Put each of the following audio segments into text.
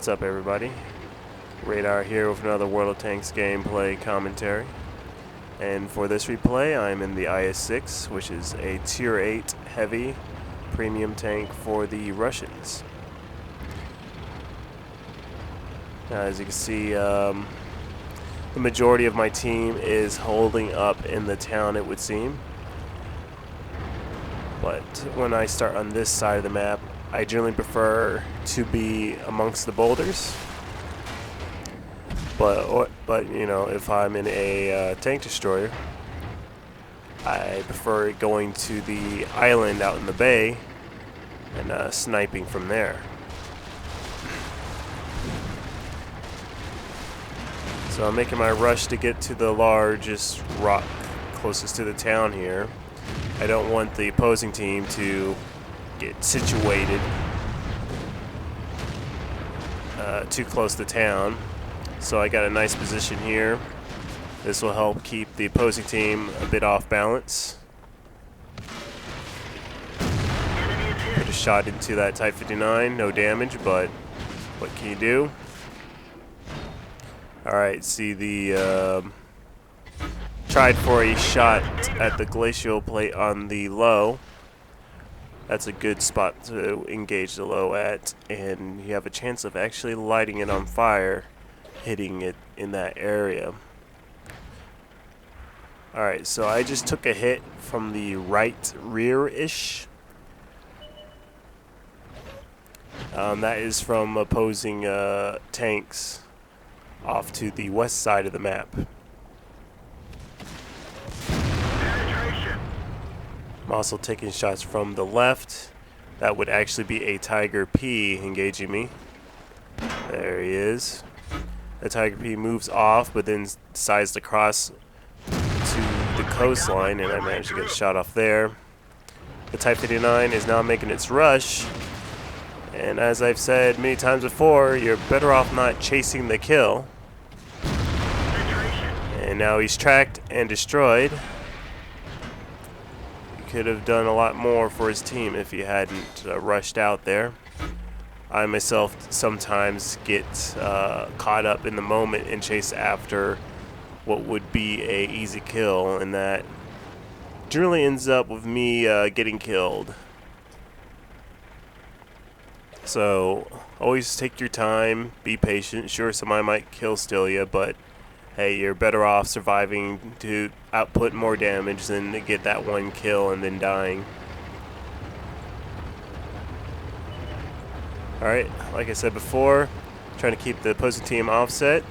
What's up, everybody? Radar here with another World of Tanks gameplay commentary. And for this replay, I'm in the IS-6, which is a Tier 8 heavy premium tank for the Russians. Now, as you can see, the majority of my team is holding up in the town, it would seem. But when I start on this side of the map, I generally prefer to be amongst the boulders. But you know, if I'm in a tank destroyer, I prefer going to the island out in the bay and sniping from there. So I'm making my rush to get to the largest rock closest to the town here. I don't want the opposing team to get situated too close to town. So I got a nice position here. This will help keep the opposing team a bit off balance. Put a shot into that Type 59, no damage, but what can you do? Alright, see the tried for a shot at the glacial plate on the low. That's a good spot to engage the low at, and you have a chance of actually lighting it on fire, hitting it in that area. Alright, so I just took a hit from the right rear-ish. That is from opposing tanks off to the west side of the map. I'm also taking shots from the left. That would actually be a Tiger P engaging me. There he is. The Tiger P moves off, but then decides to cross to the coastline, and I managed to get a shot off there. The Type 59 is now making its rush, and as I've said many times before, you're better off not chasing the kill. And now he's tracked and destroyed. Could have done a lot more for his team if he hadn't rushed out there. I myself sometimes get caught up in the moment and chase after what would be a easy kill, and that generally ends up with me getting killed. So always take your time, be patient. Sure, somebody might kill steal you, but hey, you're better off surviving to output more damage than to get that one kill and then dying. Alright, like I said before, trying to keep the opposing team offset.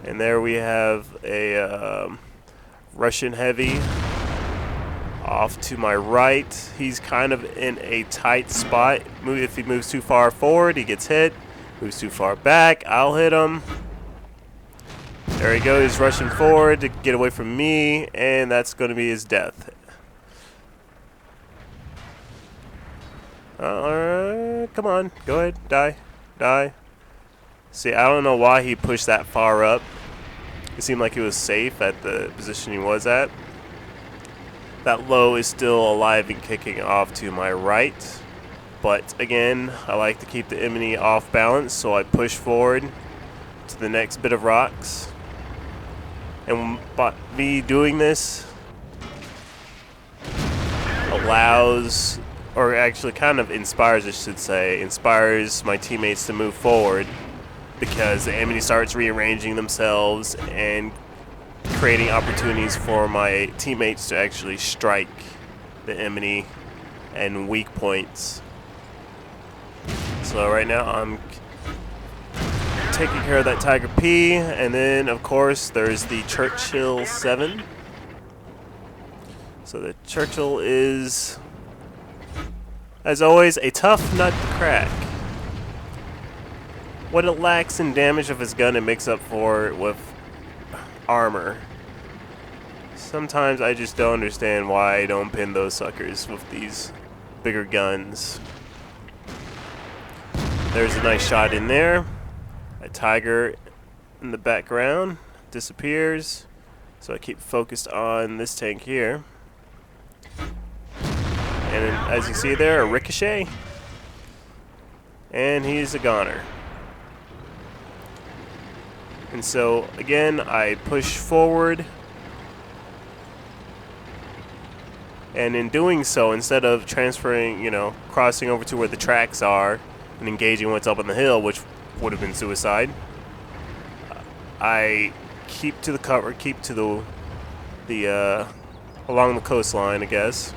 And there we have a Russian heavy off to my right. He's kind of in a tight spot. If he moves too far forward, he gets hit. Moves too far back, I'll hit him. There he goes, rushing forward to get away from me, and that's going to be his death. Come on, go ahead, die. See, I don't know why he pushed that far up. It seemed like he was safe at the position he was at. That low is still alive and kicking off to my right. But again, I like to keep the enemy off balance, so I push forward to the next bit of rocks. And by me doing this allows, or actually kind of inspires, I should say, inspires my teammates to move forward, because the enemy starts rearranging themselves and creating opportunities for my teammates to actually strike the enemy and weak points. So right now I'm taking care of that Tiger P, and then of course there's the Churchill 7. So the Churchill is, as always, a tough nut to crack. What it lacks in damage of his gun, it makes up for with armor. Sometimes I just don't understand why I don't pin those suckers with these bigger guns. There's a nice shot in there. A Tiger in the background disappears, so I keep focused on this tank here. And as you see there, a ricochet, and he's a goner. And so again, I push forward, and in doing so, instead of transferring, crossing over to where the tracks are and engaging what's up on the hill, which would have been suicide, I keep to the cover, keep to the along the coastline, I guess.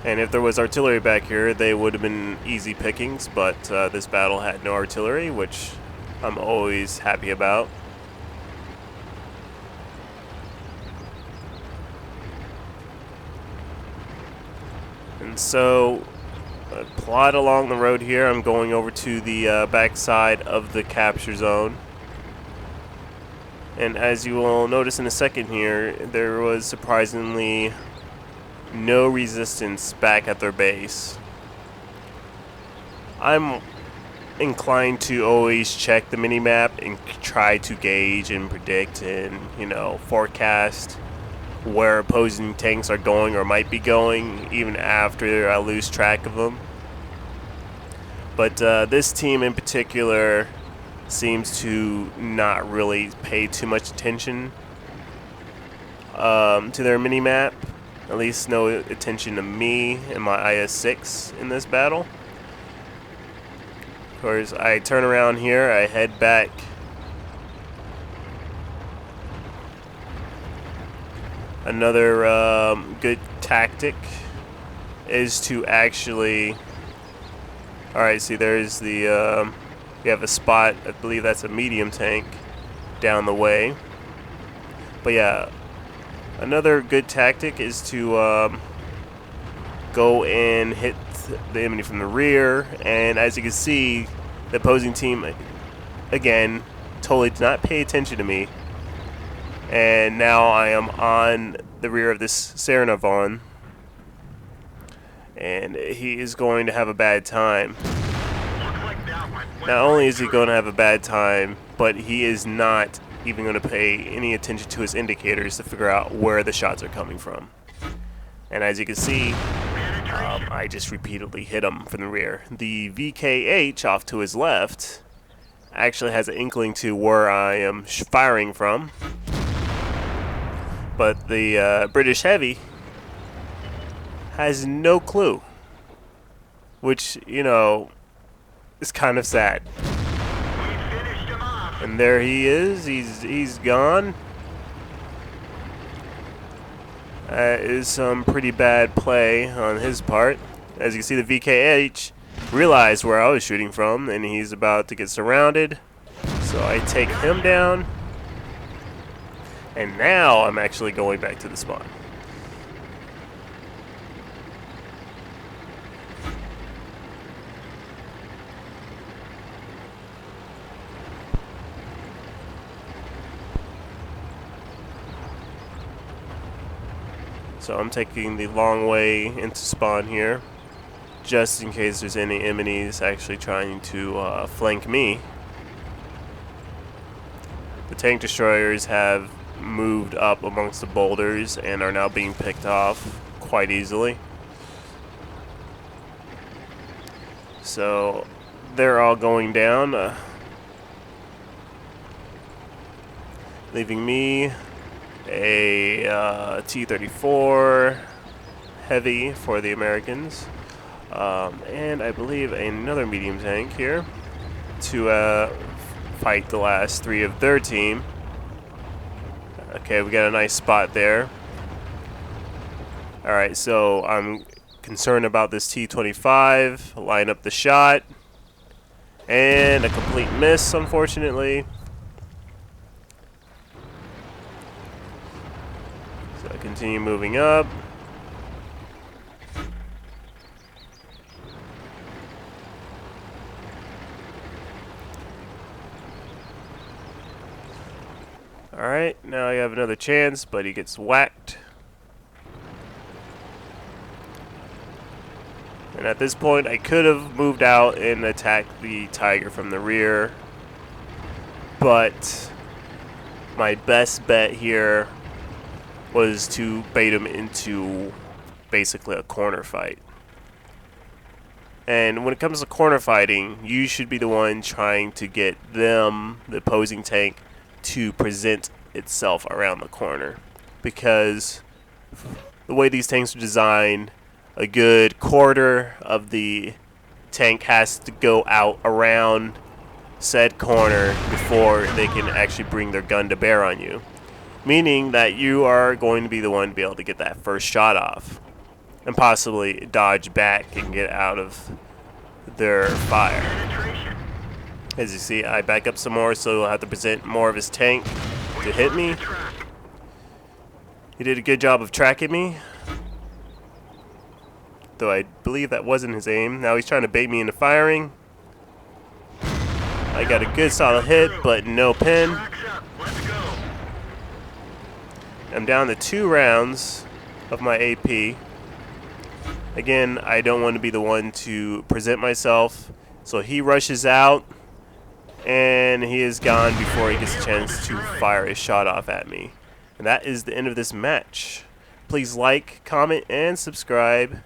And if there was artillery back here, they would have been easy pickings, but this battle had no artillery, which I'm always happy about. And so, plot along the road here. I'm going over to the backside of the capture zone. And as you will notice in a second here, there was surprisingly no resistance back at their base. I'm inclined to always check the minimap and try to gauge and predict and, forecast where opposing tanks are going or might be going, even after I lose track of them. But this team in particular seems to not really pay too much attention to their minimap. At least no attention to me and my IS-6 in this battle. Of course, I turn around here, I head back. Another good tactic is to actually... Alright, see there's the... you have a spot, I believe that's a medium tank down the way. But yeah, another good tactic is to go and hit the enemy from the rear. And as you can see, the opposing team, again, totally did not pay attention to me. And now I am on the rear of this Saranovon, and he is going to have a bad time. Not only is he going to have a bad time, but he is not even going to pay any attention to his indicators to figure out where the shots are coming from. And as you can see, I just repeatedly hit him from the rear. The VKH off to his left actually has an inkling to where I am firing from, but the British Heavy has no clue, which, is kind of sad. And there he is. He's gone. That is some pretty bad play on his part. As you can see, the VKH realized where I was shooting from, and he's about to get surrounded. So I take him down. And now I'm actually going back to the spawn. So I'm taking the long way into spawn here, just in case there's any enemies actually trying to flank me. The tank destroyers have moved up amongst the boulders and are now being picked off quite easily. So they're all going down, leaving me a T-34 heavy for the Americans, and I believe another medium tank here to fight the last three of their team. Okay, we got a nice spot there. Alright, so I'm concerned about this T-25. Line up the shot, and a complete miss, unfortunately. So I continue moving up. Alright, now you have another chance, but he gets whacked. And at this point, I could have moved out and attacked the Tiger from the rear, but my best bet here was to bait him into basically a corner fight. And when it comes to corner fighting, you should be the one trying to get them, the opposing tank, to present itself around the corner. Because the way these tanks are designed, a good quarter of the tank has to go out around said corner before they can actually bring their gun to bear on you. Meaning that you are going to be the one to be able to get that first shot off and possibly dodge back and get out of their fire. As you see, I back up some more, so he'll have to present more of his tank to hit me. He did a good job of tracking me, though I believe that wasn't his aim. Now he's trying to bait me into firing. I got a good solid hit, but no pin. I'm down to 2 rounds of my AP. Again, I don't want to be the one to present myself, so he rushes out, and he is gone before he gets a chance to fire a shot off at me. And that is the end of this match. Please like, comment, and subscribe.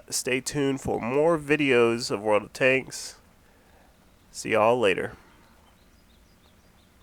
Stay tuned for more videos of World of Tanks. See y'all later.